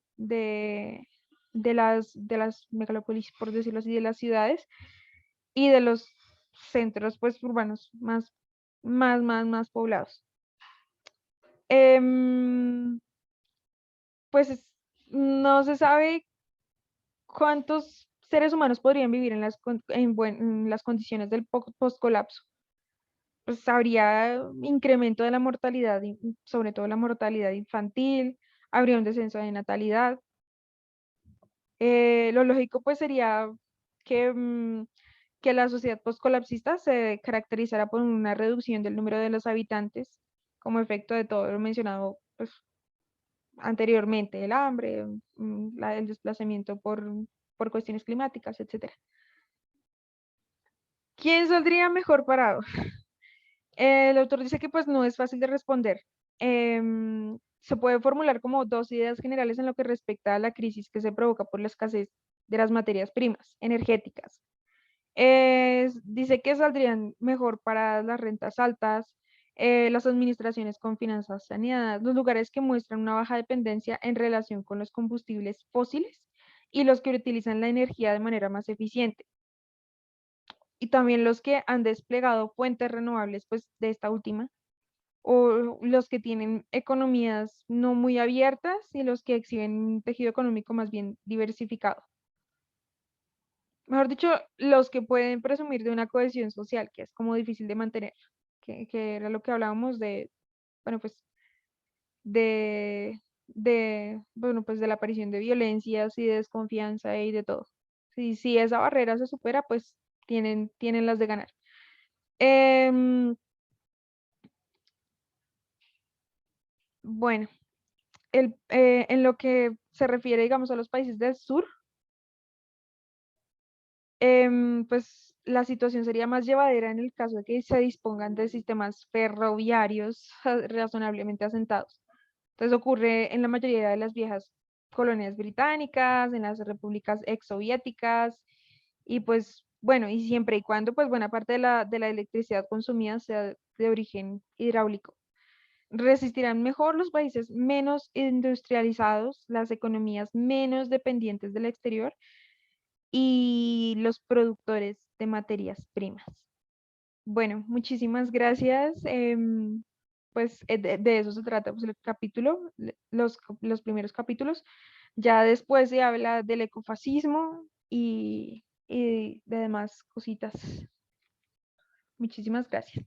las megalópolis, por decirlo así, de las ciudades y de los centros pues urbanos más poblados. Em, pues no se sabe cuántos seres humanos podrían vivir en las condiciones del post-colapso. Pues habría incremento de la mortalidad, sobre todo la mortalidad infantil, habría un descenso de natalidad. Lo lógico pues sería que, que la sociedad postcolapsista se caracterizara por una reducción del número de los habitantes como efecto de todo lo mencionado pues, anteriormente, el hambre, el desplazamiento por cuestiones climáticas, etcétera. ¿Quién saldría mejor parado? El autor dice que pues no es fácil de responder. Se puede formular como dos ideas generales en lo que respecta a la crisis que se provoca por la escasez de las materias primas energéticas. Dice que saldrían mejor para las rentas altas, las administraciones con finanzas saneadas, los lugares que muestran una baja dependencia en relación con los combustibles fósiles y los que utilizan la energía de manera más eficiente, y también los que han desplegado fuentes renovables, pues de esta última, o los que tienen economías no muy abiertas y los que exhiben un tejido económico más bien diversificado. Mejor dicho, los que pueden presumir de una cohesión social, que es como difícil de mantener, que era lo que hablábamos de, bueno, pues bueno, pues de la aparición de violencias y de desconfianza y de todo. Si esa barrera se supera, pues tienen las de ganar. Em, bueno, en lo que se refiere, digamos, a los países del sur, pues la situación sería más llevadera en el caso de que se dispongan de sistemas ferroviarios razonablemente asentados. Entonces ocurre en la mayoría de las viejas colonias británicas, en las repúblicas exsoviéticas, y pues bueno, y siempre y cuando pues buena parte de la electricidad consumida sea de origen hidráulico. Resistirán mejor los países menos industrializados, las economías menos dependientes del exterior y los productores de materias primas. Bueno, muchísimas gracias. Pues de eso se trata pues, el capítulo, los primeros capítulos. Ya después se habla del ecofascismo y de demás cositas. Muchísimas gracias.